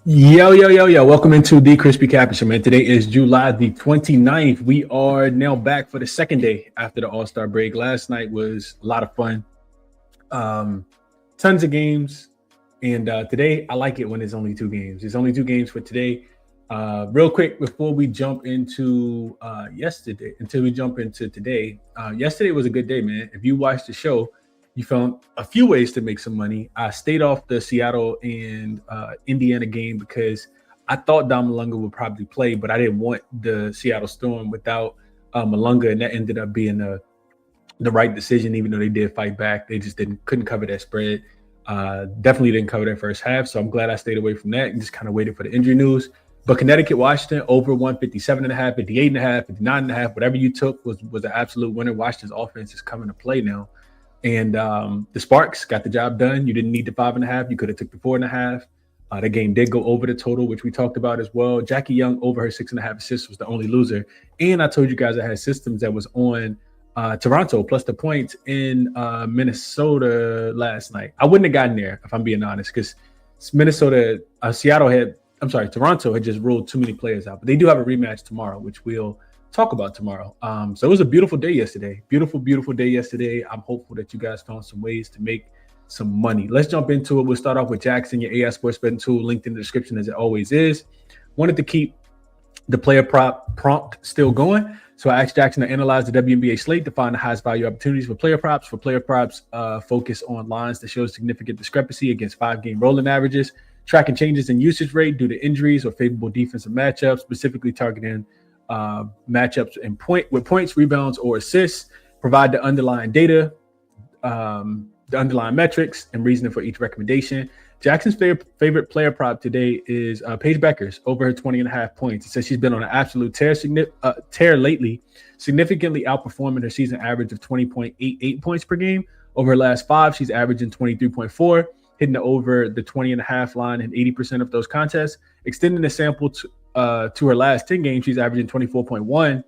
Yo. Welcome into the ChrisBeCappinn Show, man. Today is July the 29th. We are now back for the second day after the All-Star break. Last night was a lot of fun. Tons of games. And today, I like it when there's only two games. There's only two games for today. Real quick, before we jump into yesterday, until we jump into today, yesterday was a good day, man. If you watched the show, you found a few ways to make some money. I stayed off the Seattle and Indiana game because I thought Dom Malunga would probably play, but I didn't want the Seattle Storm without Malunga, and that ended up being the right decision. Even though they did fight back, they just couldn't cover that spread. Definitely didn't cover that first half, so I'm glad I stayed away from that and just kind of waited for the injury news. But Connecticut, Washington, over 157.5, 58.5, 59.5, whatever you took was an absolute winner. Washington's offense is coming to play now. And the Sparks got the job done. You didn't need the 5.5. You could have took the 4.5. The game did go over the total, which we talked about as well. Jackie Young over her 6.5 assists was the only loser. And I told you guys I had systems that was on Toronto plus the points in Minnesota last night. I wouldn't have gotten there if I'm being honest, because Toronto had just ruled too many players out. But they do have a rematch tomorrow, which we'll talk about tomorrow. So it was a beautiful day yesterday. Beautiful day yesterday. I'm hopeful that you guys found some ways to make some money. Let's jump into it. We'll start off with Jackson, your AI Sports Betting tool, linked in the description as it always is. Wanted to keep the player prompt still going. So I asked Jackson to analyze the WNBA slate to find the highest value opportunities for player props. For player props, focus on lines that show significant discrepancy against 5-game rolling averages, tracking changes in usage rate due to injuries or favorable defensive matchups, specifically targeting matchups in with points, rebounds, or assists. Provide the underlying data, the underlying metrics, and reasoning for each recommendation. Jackson's favorite player prop today is Paige Bueckers over her 20.5 points. It says she's been on an absolute tear lately, significantly outperforming her season average of 20.88 points per game. Over her last 5, she's averaging 23.4, hitting over the 20.5 line in 80% of those contests. Extending the sample to her last 10 games, she's averaging 24.1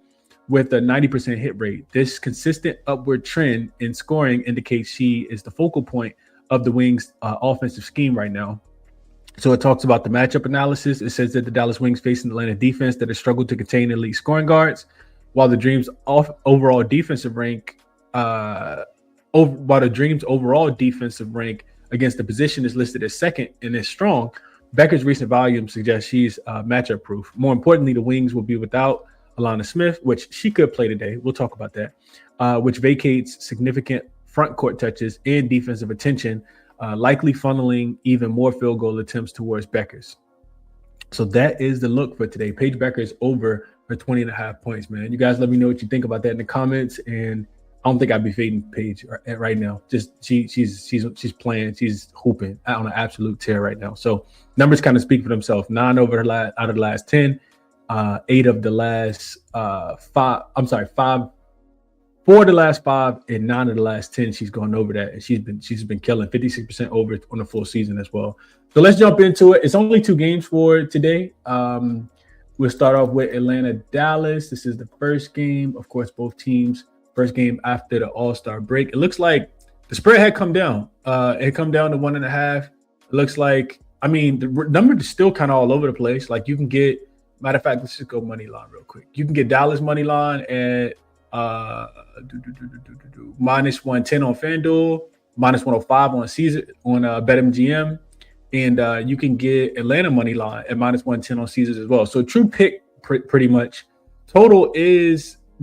with a 90% hit rate. This consistent upward trend in scoring indicates she is the focal point of the Wings' offensive scheme right now. So it talks about the matchup analysis. It says that the Dallas Wings face an Atlanta defense that has struggled to contain elite scoring guards, while the Dreams' overall defensive rank against the position is listed as second and is strong. Becker's recent volume suggests she's matchup proof. More importantly, the Wings will be without Alana Smith, which she could play today. We'll talk about that, which vacates significant front court touches and defensive attention, likely funneling even more field goal attempts towards Bueckers. So that is the look for today. Paige Bueckers over her 20.5 points, man. You guys let me know what you think about that in the comments. And I don't think I'd be fading Paige right now. Just she's playing, she's hooping on an absolute tear right now. So numbers kind of speak for themselves. 9 out of the last 10, 8 of the last 5. I'm sorry, 4 of the last 5 and 9 of the last 10. She's gone over that, and she's been killing 56% over on the full season as well. So let's jump into it. It's only 2 games for today. We'll start off with Atlanta, Dallas. This is the first game. Of course, both teams. First game after the All-Star break. It looks like the spread had come down. It had come down to 1.5. It looks like, I mean, the number is still kind of all over the place. Like you can get, matter of fact, let's just go money line real quick. You can get Dallas money line at minus 110 on FanDuel, minus 105 on Caesar on BetMGM, and you can get Atlanta money line at minus 110 on Caesars as well. So true pick pretty much. Total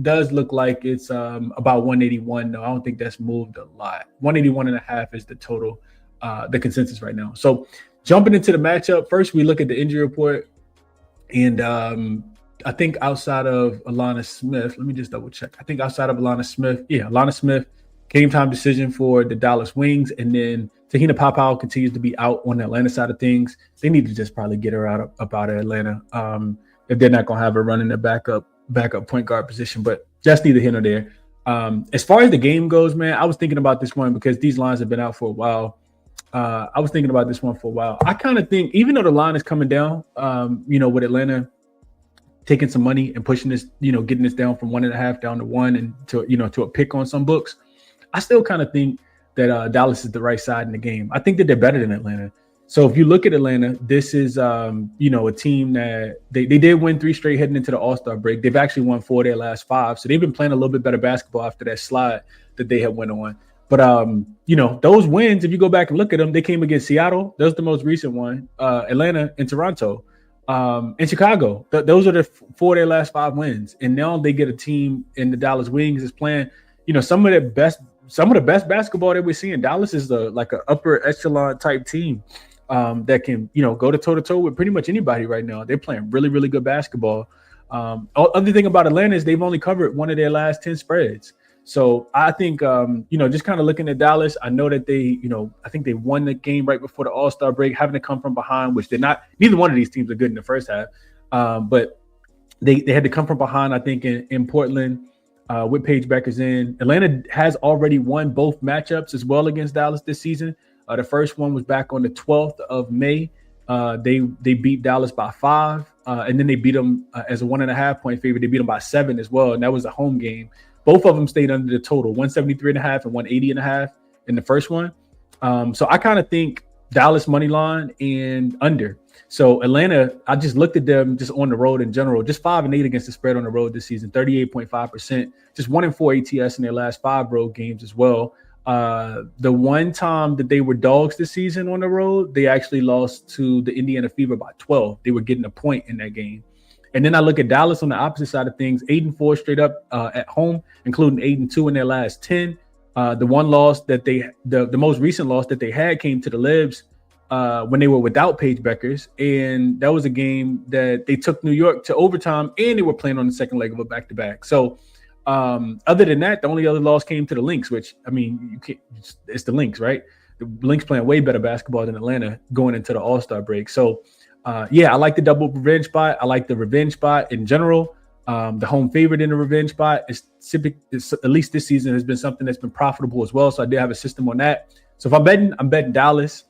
does look like it's about 181. No, I don't think that's moved a lot. 181.5 is the total, the consensus right now. So jumping into the matchup, first we look at the injury report, and I think outside of Alana Smith, let me just double check. I think outside of Alana Smith, game time decision for the Dallas Wings, and then Tahina Papao continues to be out on the Atlanta side of things. They need to just probably get her out of Atlanta if they're not going to have her running the backup point guard position, but that's neither here nor there. As far as the game goes, man, I was thinking about this one because these lines have been out for a while. I was thinking about this one for a while. I kind of think, even though the line is coming down, with Atlanta taking some money and pushing this, getting this down from 1.5 down to 1 and to a pick on some books, I still kind of think that Dallas is the right side in the game. I think that they're better than Atlanta. So if you look at Atlanta, this is a team that they did win 3 straight heading into the All-Star break. They've actually won 4 of their last 5. So they've been playing a little bit better basketball after that slide that they had went on. But those wins, if you go back and look at them, they came against Seattle. That was the most recent one. Atlanta and Toronto. And Chicago. Those are the 4 of their last 5 wins. And now they get a team in the Dallas Wings is playing, some of the best basketball that we're seeing. Dallas is like an upper echelon type team. That can, go to toe-to-toe with pretty much anybody right now. They're playing really, really good basketball. Other thing about Atlanta is they've only covered 1 of their last 10 spreads. So I think, just kind of looking at Dallas, I know that I think they won the game right before the All-Star break, having to come from behind, which neither one of these teams are good in the first half. But they had to come from behind, I think, in Portland with Paige Beckers in. Atlanta has already won both matchups as well against Dallas this season. The first one was back on the 12th of May. They beat Dallas by 5, and then they beat them as a 1.5 point favorite. They beat them by 7 as well, and that was a home game. Both of them stayed under the total, 173.5 and 180.5 in the first one. So I kind of think Dallas money line and under. So Atlanta, I just looked at them just on the road in general, just 5-8 against the spread on the road this season, 38.5%, just 1-4 ATS in their last 5 road games as well. The one time that they were dogs this season on the road, they actually lost to the Indiana Fever by 12. They were getting a point in that game. And then I look at Dallas on the opposite side of things, 8-4 straight up at home, including 8-2 in their last 10. The one loss that the most recent loss that they had came to the Libs when they were without Paige Beckers. And that was a game that they took New York to overtime, and they were playing on the second leg of a back-to-back. So other than that, the only other loss came to the Lynx, which, I mean, you can't, it's the Lynx, right? The Lynx playing way better basketball than Atlanta going into the All-Star break. So, I like the double revenge spot. I like the revenge spot in general. The home favorite in the revenge spot is at least this season has been something that's been profitable as well. So I did have a system on that. So if I'm betting Dallas.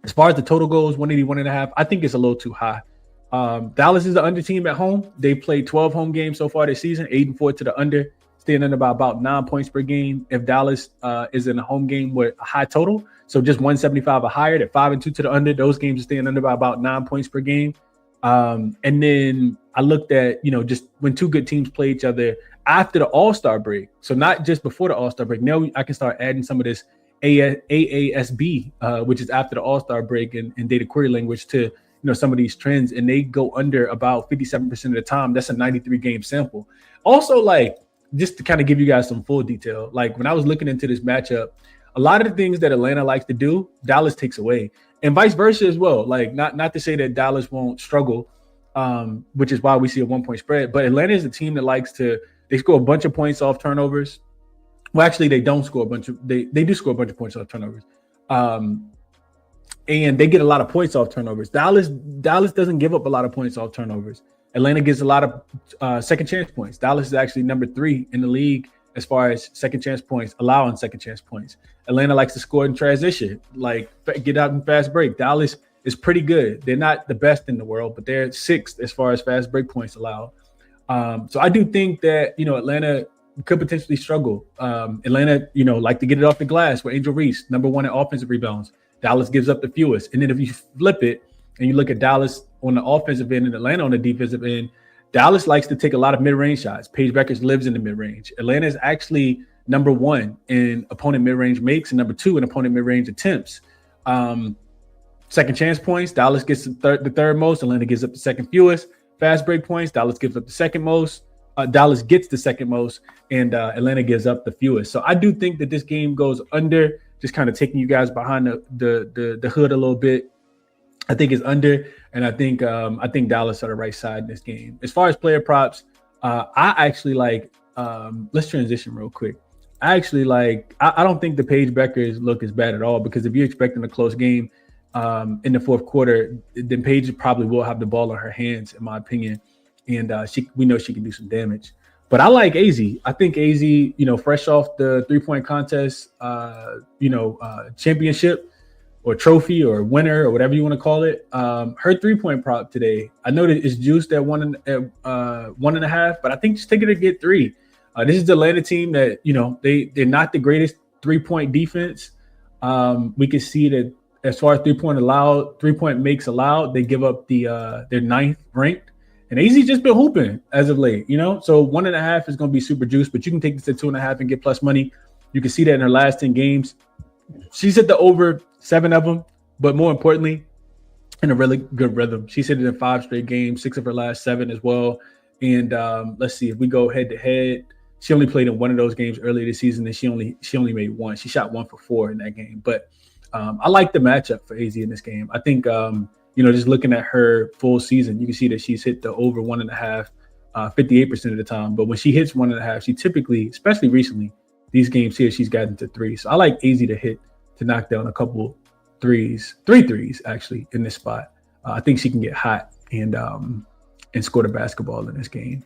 As far as the total goes, 181.5, I think it's a little too high. Dallas is the under team at home. They played 12 home games so far this season, 8-4 to the under, staying under by about 9 points per game. If Dallas is in a home game with a high total, so just 175 or higher, at 5-2 to the under, those games are staying under by about 9 points per game. And then I looked at, just when 2 good teams play each other after the All-Star break. So not just before the All-Star break. Now I can start adding some of this AASB, which is after the All-Star break and data query language to some of these trends, and they go under about 57% of the time. That's a 93 game sample. Also, like, just to kind of give you guys some full detail, like when I was looking into this matchup, a lot of the things that Atlanta likes to do, Dallas takes away, and vice versa as well. Like not to say that Dallas won't struggle, which is why we see a 1 point spread, but Atlanta is a team that they score a bunch of points off turnovers. Well, actually, they don't score they do score a bunch of points off turnovers. And they get a lot of points off turnovers. Dallas doesn't give up a lot of points off turnovers. Atlanta gets a lot of second chance points. Dallas is actually number 3 in the league as far as second chance points, allowing second chance points. Atlanta likes to score in transition, like get out in fast break. Dallas is pretty good. They're not the best in the world, but they're 6th as far as fast break points allowed. So I do think that, Atlanta could potentially struggle. Atlanta, like to get it off the glass with Angel Reese, number 1 in offensive rebounds. Dallas gives up the fewest. And then if you flip it and you look at Dallas on the offensive end and Atlanta on the defensive end, Dallas likes to take a lot of mid-range shots. Paige Beckers lives in the mid-range. Atlanta is actually number 1 in opponent mid-range makes and number 2 in opponent mid-range attempts. Second chance points, Dallas gets the third most. Atlanta gives up the second fewest. Fast break points, Dallas gives up the second most. Dallas gets the second most, and Atlanta gives up the fewest. So I do think that this game goes under. Just kind of taking you guys behind the hood a little bit. I think it's under, and I think Dallas are the right side in this game. As far as player props, I actually like. Let's transition real quick. I actually like. I don't think the Paige Beckers look is bad at all, because if you're expecting a close game in the fourth quarter, then Paige probably will have the ball in her hands, in my opinion, and we know she can do some damage. But I like AZ. I think AZ, fresh off the 3-point contest, championship or trophy or winner or whatever you want to call it. Her 3-point prop today, I know that it's juiced at 1.5, but I think just take it to get 3. This is the Atlanta team that, they're not the greatest 3-point defense. We can see that as far as 3-point makes allowed, they give up their 9th ranked. And AZ just been hooping as of late, So 1.5 is going to be super juiced, but you can take this to 2.5 and get plus money. You can see that in her last 10 games. She's hit the over 7 of them, but more importantly, in a really good rhythm. She's hit it in 5 straight games, 6 of her last 7 as well. And let's see, if we go head to head, she only played in one of those games earlier this season, and she only made 1. She shot 1 for 4 in that game. But I like the matchup for AZ in this game. I think just looking at her full season, you can see that she's hit the over 1.5 58% of the time. But when she hits 1.5, she typically, especially recently, these games here, she's gotten to 3. So I like AZ to knock down a couple three threes actually in this spot. I think she can get hot and score the basketball in this game.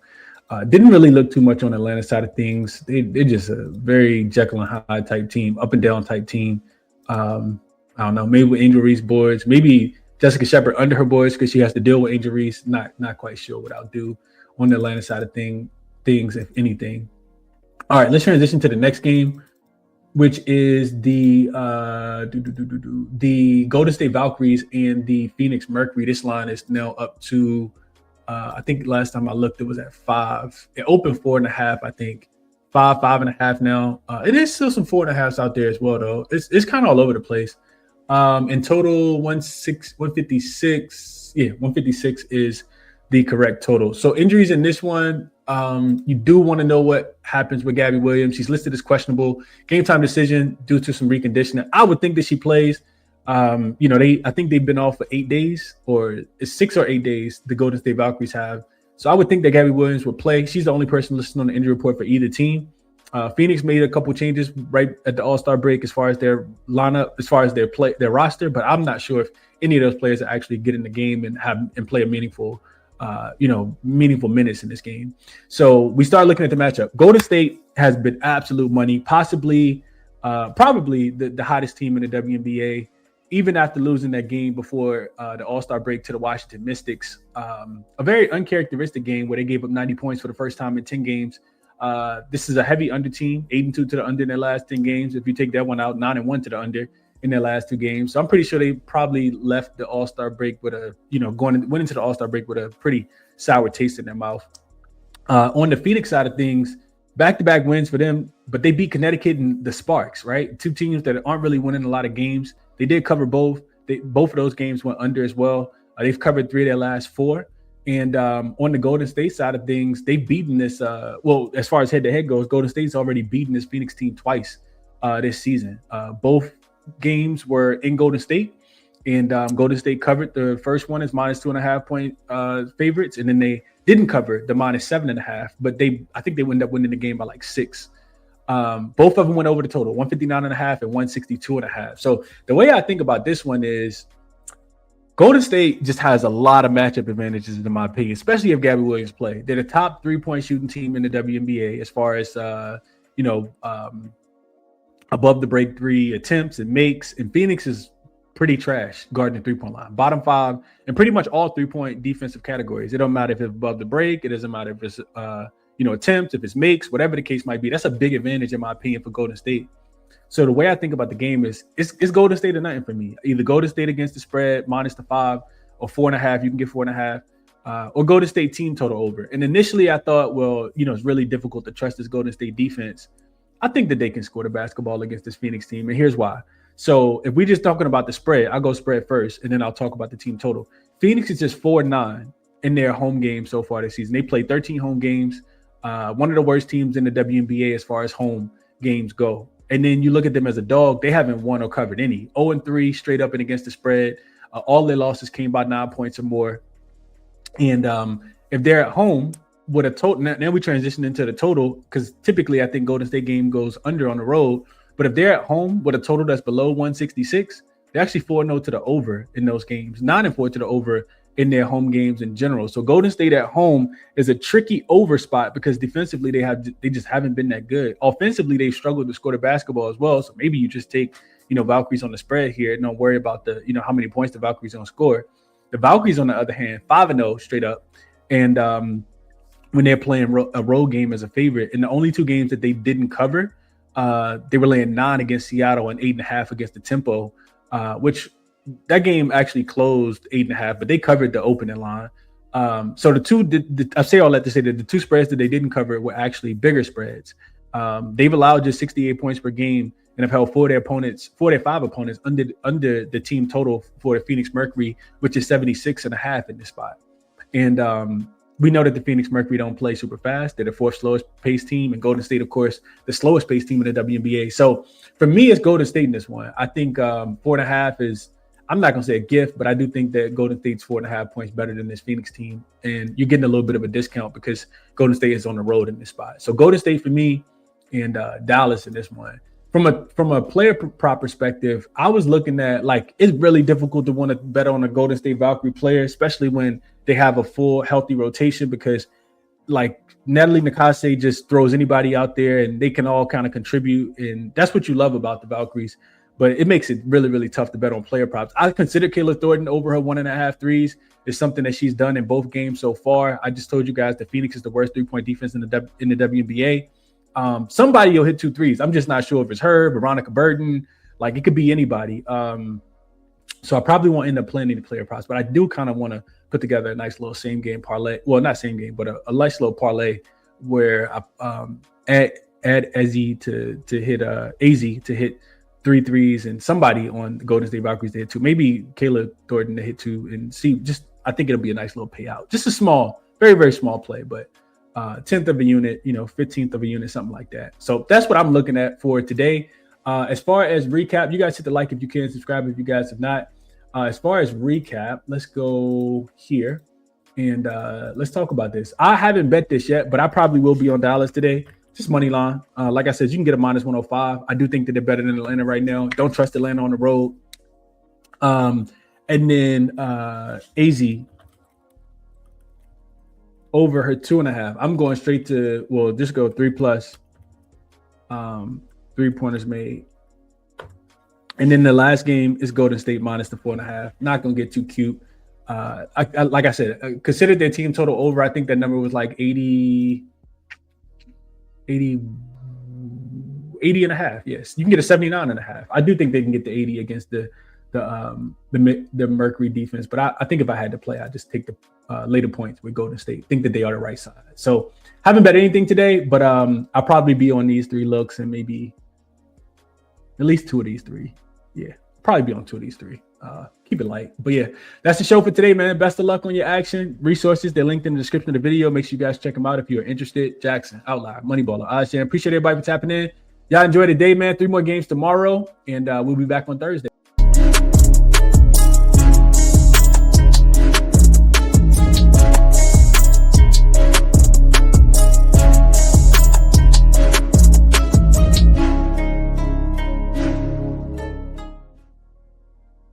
Didn't really look too much on the Atlanta side of things. They're just a very Jekyll and Hyde type team, up and down type team. I don't know, maybe with Angel Reese boards, maybe Jessica Shepard under her boards because she has to deal with Angel Reese. Not quite sure what I'll do on the Atlanta side of things, if anything. All right, let's transition to the next game, which is the Golden State Valkyries and the Phoenix Mercury. This line is now up to, I think last time I looked, it was at 5. It opened 4.5, I think. 5.5 now. It is still some 4.5s out there as well, though. It's kind of all over the place. In total, 156. Yeah, 156 is the correct total. So injuries in this one, you do want to know what happens with Gabby Williams. She's listed as questionable. Game time decision due to some reconditioning. I would think that she plays. I think they've been off for 8 days, or it's 6 or 8 days the Golden State Valkyries have. So I would think that Gabby Williams would play. She's the only person listed on the injury report for either team. Phoenix made a couple changes right at the All-Star break as far as their lineup, as far as their roster, but I'm not sure if any of those players are actually get in the game and play a meaningful minutes in this game. So we start looking at the matchup. Golden State has been absolute money, probably the hottest team in the WNBA, even after losing that game before the All-Star break to the Washington Mystics. A very uncharacteristic game where they gave up 90 points for the first time in 10 games. This is a heavy under team, 8-2 to the under in their last 10 games. If you take that one out, 9-1 to the under in their last 2 games. So I'm pretty sure they probably left the All-Star break with went into the All-Star break with a pretty sour taste in their mouth. On the Phoenix side of things, back-to-back wins for them, but they beat Connecticut and the Sparks, right? 2 teams that aren't really winning a lot of games. They did cover both. Both of those games went under as well. They've covered 3 of their last 4. And on the Golden State side of things, they've beaten this. As far as head-to-head goes, Golden State's already beaten this Phoenix team twice this season. Both games were in Golden State, and Golden State covered the first one as -2.5 point favorites, and then they didn't cover the -7.5. But I think they ended up winning the game by like 6. Both of them went over the total, 159.5 and 162.5. So the way I think about this one is Golden State just has a lot of matchup advantages, in my opinion, especially if Gabby Williams play. They're the top 3-point shooting team in the WNBA as far as, above the break 3 attempts and makes. And Phoenix is pretty trash guarding the 3-point line. Bottom 5 in pretty much all 3-point defensive categories. It don't matter if it's above the break. It doesn't matter if it's, attempts, if it's makes, whatever the case might be. That's a big advantage, in my opinion, for Golden State. So the way I think about the game is it's Golden State or nothing for me. Either Golden State against the spread -5 or 4.5. You can get 4.5, or Golden State team total over. And initially I thought, it's really difficult to trust this Golden State defense. I think that they can score the basketball against this Phoenix team. And here's why. So if we're just talking about the spread, I'll go spread first, and then I'll talk about the team total. Phoenix is just 4-9 in their home games so far this season. They played 13 home games. One of the worst teams in the WNBA as far as home games go. And then you look at them as a dog, they haven't won or covered any. 0-3 straight up and against the spread. All their losses came by 9 points or more. And if they're at home with a total, now we transition into the total, because typically I think Golden State game goes under on the road. But if they're at home with a total that's below 166, they're actually 4-0 to the over in those games, 9-4 to the over in their home games in general. So Golden State at home is a tricky over spot because defensively they just haven't been that good. Offensively, they've struggled to score the basketball as well. So maybe you just take, Valkyries on the spread here and don't worry about the, how many points the Valkyries gonna score. The Valkyries, on the other hand, 5-0 straight up. And when they're playing a road game as a favorite, in the only 2 games that they didn't cover, they were laying 9 against Seattle and 8.5 against the Tempo, which that game actually closed 8.5, but they covered the opening line. So I say all that to say that the two spreads that they didn't cover were actually bigger spreads. They've allowed just 68 points per game and have held 4 of their 5 opponents under the team total for the Phoenix Mercury, which is 76.5 in this spot. And we know that the Phoenix Mercury don't play super fast. They're the 4th slowest paced team, and Golden State, of course, the slowest paced team in the WNBA. So for me, it's Golden State in this one. I think 4.5 is, I'm not going to say a gift, but I do think that Golden State's 4.5 points better than this Phoenix team. And you're getting a little bit of a discount because Golden State is on the road in this spot. So Golden State for me and Dallas in this one. From a player prop perspective, I was looking at, like, it's really difficult to want to bet on a Golden State Valkyrie player, especially when they have a full healthy rotation, because like Natalie Nakase just throws anybody out there and they can all kind of contribute. And that's what you love about the Valkyries. But it makes it really, really tough to bet on player props. I consider Kayla Thornton over her 1.5 threes. It's something that she's done in both games so far. I just told you guys that Phoenix is the worst 3-point defense in the WNBA. Somebody will hit 2 threes. I'm just not sure if it's her, Veronica Burton. Like, it could be anybody. So I probably won't end up playing any player props, but I do kind of want to put together a nice little same game parlay. Well, not same game, but a nice little parlay where I add Ezzy to hit AZ to hit 3 threes, and somebody on the Golden State Valkyries to hit 2. Maybe Kayla Thornton to hit 2, and see. Just, I think it'll be a nice little payout. Just a small, very, very small play, but 10th of a unit, 15th of a unit, something like that. So that's what I'm looking at for today. As far as recap, you guys hit the like if you can, subscribe if you guys have not. As far as recap, let's go here and let's talk about this. I haven't bet this yet, but I probably will be on Dallas today. Just money line. Like I said, you can get a -105. I do think that they're better than Atlanta right now. Don't trust Atlanta on the road. And then AZ over her 2.5. I'm going straight to, well, just go 3+. 3-pointers made. And then the last game is Golden State minus the 4.5. Not going to get too cute. Like I said, consider their team total over. I think that number was like 80 and a half. Yes, you can get a 79.5. I do think they can get the 80 against the Mercury defense. But I think if I had to play, I'd just take the later points with Golden State. Think that they are the right side. So haven't bet anything today, but I'll probably be on these 3 looks and maybe at least 2 of these 3. Yeah, probably be on 2 of these 3. Keep it light. But yeah, that's the show for today, man. Best of luck on your action. Resources, they're linked in the description of the video. Make sure you guys check them out if you're interested. Jackson, Outlier, Moneyballer, Oz Jam. Appreciate everybody for tapping in. Y'all enjoy the day, man. 3 more games tomorrow, and we'll be back on Thursday.